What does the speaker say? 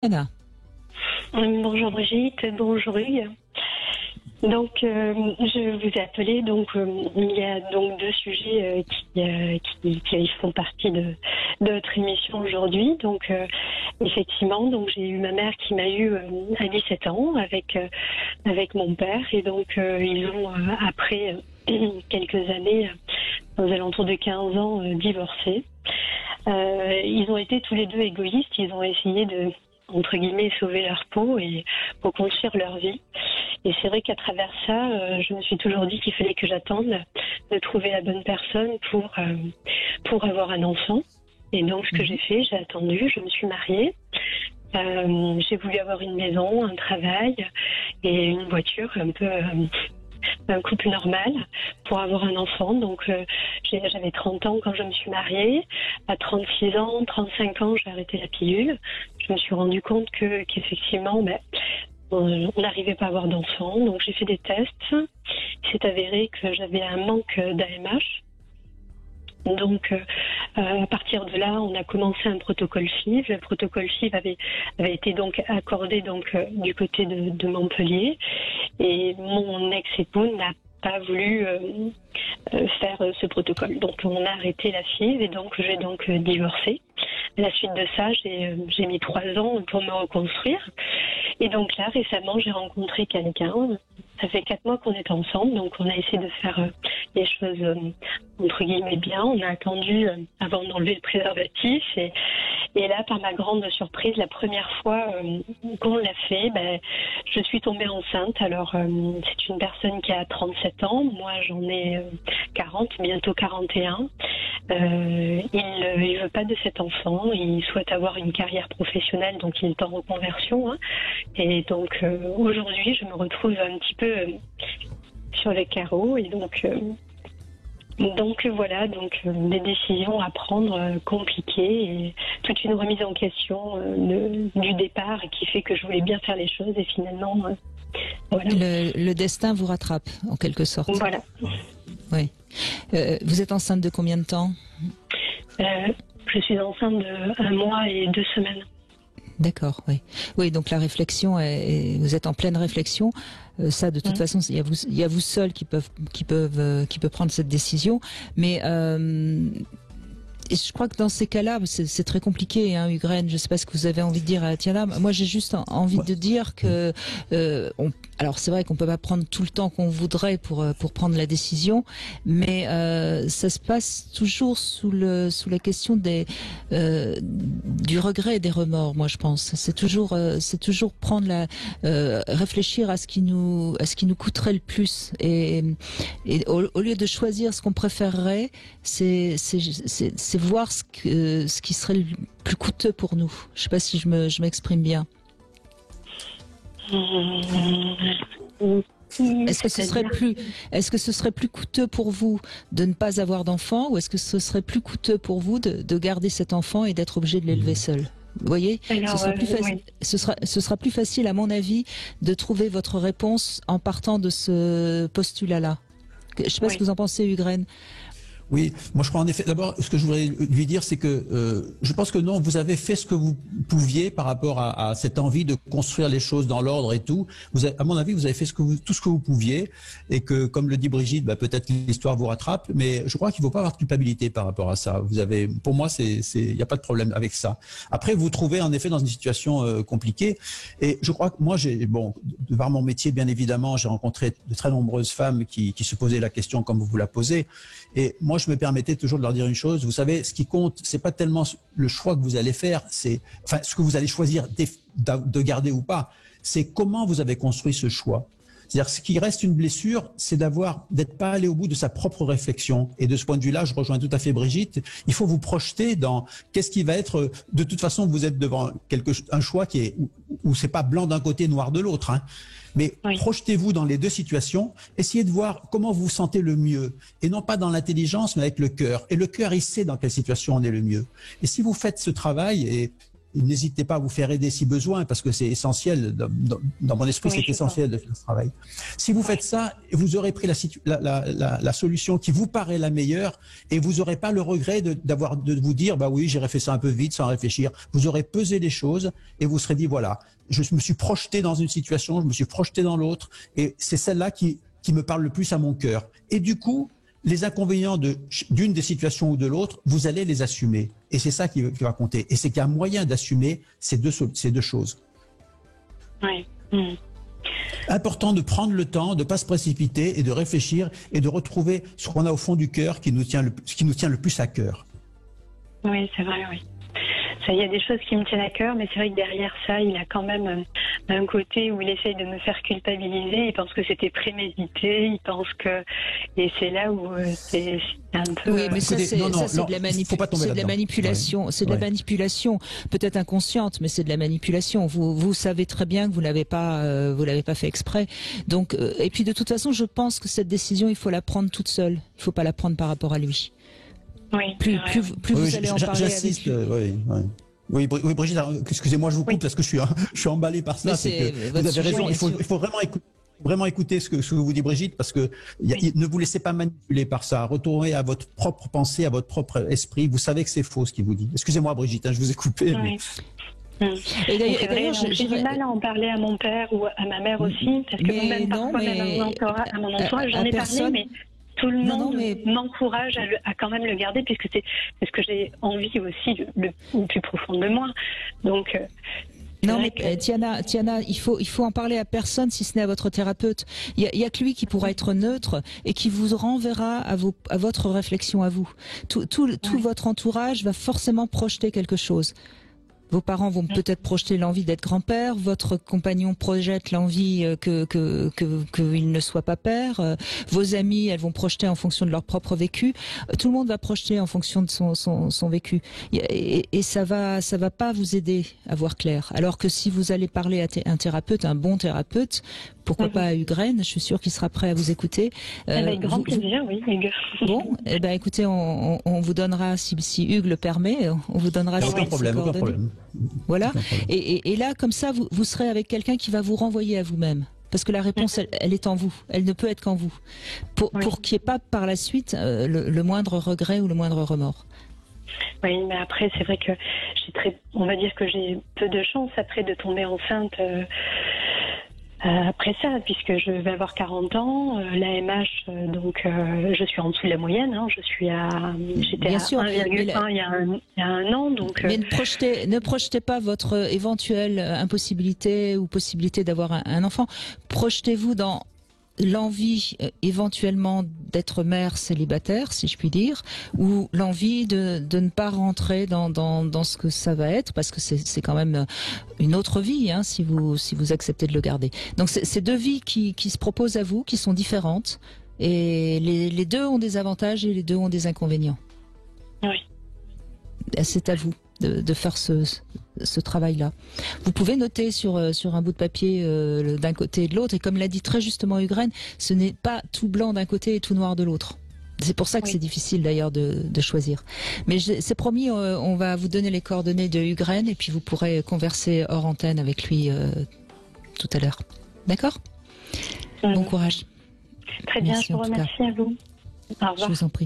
Anna. Bonjour Brigitte, bonjour Hugues. Donc, je vous ai appelé. Donc, il y a donc deux sujets qui font partie de votre émission aujourd'hui. Donc, effectivement, donc j'ai eu ma mère qui m'a eu à 17 ans avec mon père, et donc ils ont après quelques années, aux alentours de 15 ans, divorcé. Ils ont été tous les deux égoïstes. Ils ont essayé de, entre guillemets, sauver leur peau et reconstruire leur vie. Et c'est vrai qu'à travers ça, je me suis toujours dit qu'il fallait que j'attende de trouver la bonne personne pour avoir un enfant. Et donc, ce que j'ai fait, j'ai attendu, je me suis mariée. J'ai voulu avoir une maison, un travail et une voiture, un peu un couple normal pour avoir un enfant. Donc, j'avais 30 ans quand je me suis mariée. À 36 ans, 35 ans, j'ai arrêté la pilule. Je me suis rendu compte qu'effectivement, on n'arrivait pas à avoir d'enfant. Donc, j'ai fait des tests. Il s'est avéré que j'avais un manque d'AMH. Donc, à partir de là, on a commencé un protocole FIV. Le protocole FIV avait été donc accordé donc du côté de Montpellier, et mon ex-époux n'a pas voulu faire ce protocole. Donc, on a arrêté la FIV et donc j'ai donc divorcé. À la suite de ça, j'ai mis 3 ans pour me reconstruire. Et donc là, récemment, j'ai rencontré quelqu'un. Ça fait 4 mois qu'on est ensemble, donc on a essayé de faire les choses entre guillemets bien. On a attendu avant d'enlever le préservatif, et là, par ma grande surprise, la première fois qu'on l'a fait, je suis tombée enceinte. Alors, c'est une personne qui a 37 ans, moi j'en ai 40, bientôt 41. Il veut pas de cet enfant, il souhaite avoir une carrière professionnelle, donc il est en reconversion. Et donc aujourd'hui, je me retrouve un petit peu sur les carreaux, et donc voilà, donc des décisions à prendre compliquées, et toute une remise en question du départ, qui fait que je voulais bien faire les choses, et finalement voilà. Le destin vous rattrape en quelque sorte. Voilà. Oui. Vous êtes enceinte de combien de temps? Je suis enceinte de 1 mois et 2 semaines. D'accord, oui. Oui, donc la réflexion vous êtes en pleine réflexion. Ça, de toute façon, il y a vous seul qui peut prendre cette décision. Mais et je crois que dans ces cas-là, c'est très compliqué, hein, Hugues. Je sais pas ce que vous avez envie de dire à Tiana. Moi, j'ai juste envie de dire que, alors c'est vrai qu'on peut pas prendre tout le temps qu'on voudrait pour prendre la décision, mais ça se passe toujours sous la question du regret et des remords. Moi, je pense, c'est toujours prendre réfléchir à ce qui nous coûterait le plus, et au lieu de choisir ce qu'on préférerait, c'est voir ce qui serait le plus coûteux pour nous. Je sais pas si je m'exprime bien. Est-ce que ce serait plus coûteux pour vous de ne pas avoir d'enfant, ou est-ce que ce serait plus coûteux pour vous de garder cet enfant et d'être obligé de l'élever seul? Vous voyez, alors, ce sera plus facile, à mon avis, de trouver votre réponse en partant de ce postulat-là. Je sais pas ce que vous en pensez, Hugues. Oui, moi je crois en effet. D'abord, ce que je voudrais lui dire, c'est que je pense que non, vous avez fait ce que vous pouviez par rapport à cette envie de construire les choses dans l'ordre et tout. À mon avis, vous avez fait tout ce que vous pouviez, et que, comme le dit Brigitte, peut-être l'histoire vous rattrape, mais je crois qu'il ne faut pas avoir de culpabilité par rapport à ça. Pour moi, il n'y a pas de problème avec ça. Après, vous vous trouvez en effet dans une situation compliquée, et je crois que moi, de par mon métier, bien évidemment, j'ai rencontré de très nombreuses femmes qui se posaient la question comme vous la posez, et moi, je me permettais toujours de leur dire une chose. Vous savez, ce qui compte, c'est pas tellement le choix que vous allez faire, ce que vous allez choisir de garder ou pas, c'est comment vous avez construit ce choix. C'est-à-dire, ce qui reste une blessure, c'est d'être pas allé au bout de sa propre réflexion. Et de ce point de vue-là, je rejoins tout à fait Brigitte. Il faut vous projeter dans qu'est-ce qui va être. De toute façon, vous êtes devant un choix où c'est pas blanc d'un côté, noir de l'autre, hein. Mais projetez-vous dans les deux situations, essayez de voir comment vous vous sentez le mieux, et non pas dans l'intelligence, mais avec le cœur. Et le cœur, il sait dans quelle situation on est le mieux. Et si vous faites ce travail, et n'hésitez pas à vous faire aider si besoin, parce que c'est essentiel. Dans mon esprit, c'est essentiel de faire ce travail. Si vous faites ça, vous aurez pris la solution qui vous paraît la meilleure, et vous n'aurez pas le regret de vous dire, bah oui, j'ai fait ça un peu vite, sans réfléchir. Vous aurez pesé les choses, et vous serez dit, voilà, je me suis projeté dans une situation, je me suis projeté dans l'autre, et c'est celle-là qui me parle le plus à mon cœur. Et du coup, les inconvénients d'une des situations ou de l'autre, vous allez les assumer. Et c'est ça qui va compter. Et c'est qu'il y a un moyen d'assumer ces deux choses. Oui. Important de prendre le temps, de ne pas se précipiter et de réfléchir et de retrouver ce qu'on a au fond du cœur qui nous tient le plus à cœur. Oui, c'est vrai, oui. Il y a des choses qui me tiennent à cœur, mais c'est vrai que derrière ça, il a quand même un côté où il essaye de me faire culpabiliser. Il pense que c'était prémédité, il pense que... Et c'est là où c'est un peu... Oui, mais ça, c'est de la manipulation. C'est de la manipulation, peut-être inconsciente, mais c'est de la manipulation. Vous savez très bien que vous l'avez pas fait exprès. Donc, et puis de toute façon, je pense que cette décision, il faut la prendre toute seule. Il faut pas la prendre par rapport à lui. Oui, plus vous allez en parler avec lui. Oui, Brigitte, excusez-moi, je vous coupe parce que je suis emballé par ça. Vous avez raison, il faut vraiment écouter ce que vous dit Brigitte, parce que ne vous laissez pas manipuler par ça. Retournez à votre propre pensée, à votre propre esprit. Vous savez que c'est faux ce qu'il vous dit. Excusez-moi Brigitte, je vous ai coupé. Oui. Mais... Et d'ailleurs, j'ai du mal à en parler à mon père ou à ma mère aussi, parce que même parfois, à mon entourage, j'en ai parlé, mais... Tout le monde m'encourage à quand même le garder, puisque c'est ce que j'ai envie aussi le plus profond de moi. Donc, non, mais Tiana, il faut en parler à personne si ce n'est à votre thérapeute. Il y a que lui qui pourra être neutre et qui vous renverra à votre réflexion à vous. Tout votre entourage va forcément projeter quelque chose. Vos parents vont peut-être projeter l'envie d'être grand-père, votre compagnon projette l'envie qu'il ne soit pas père, vos amis, elles vont projeter en fonction de leur propre vécu, tout le monde va projeter en fonction de son vécu. Et ça va pas vous aider à voir clair. Alors que si vous allez parler à un thérapeute, un bon thérapeute, pourquoi pas à Hugues, je suis sûre qu'il sera prêt à vous écouter. Avec grand plaisir, oui, Hugues. Bon, écoutez, on vous donnera, si Hugues le permet, on vous donnera aucun problème. Voilà. Et là, comme ça, vous serez avec quelqu'un qui va vous renvoyer à vous-même. Parce que la réponse, elle est en vous. Elle ne peut être qu'en vous. Pour qu'il n'y ait pas par la suite le moindre regret ou le moindre remords. Oui, mais après, c'est vrai que on va dire que j'ai peu de chance après de tomber enceinte. Après ça, puisque je vais avoir 40 ans, l'AMH, donc je suis en dessous de la moyenne. J'étais à 1,1 il y a un an. Donc, mais ne projetez pas votre éventuelle impossibilité ou possibilité d'avoir un enfant. Projetez-vous dans l'envie éventuellement d'être mère célibataire, si je puis dire, ou l'envie de ne pas rentrer dans ce que ça va être, parce que c'est quand même une autre vie, si vous acceptez de le garder. Donc c'est deux vies qui se proposent à vous, qui sont différentes, et les deux ont des avantages et les deux ont des inconvénients. Oui. C'est à vous de faire ce travail-là. Vous pouvez noter sur un bout de papier d'un côté et de l'autre, et comme l'a dit très justement Hugues, ce n'est pas tout blanc d'un côté et tout noir de l'autre. C'est pour ça que c'est difficile d'ailleurs de choisir. Mais c'est promis, on va vous donner les coordonnées de Hugues, et puis vous pourrez converser hors antenne avec lui tout à l'heure. D'accord ? Bon courage. Très bien, je vous remercie à vous. Au revoir. Je vous en prie.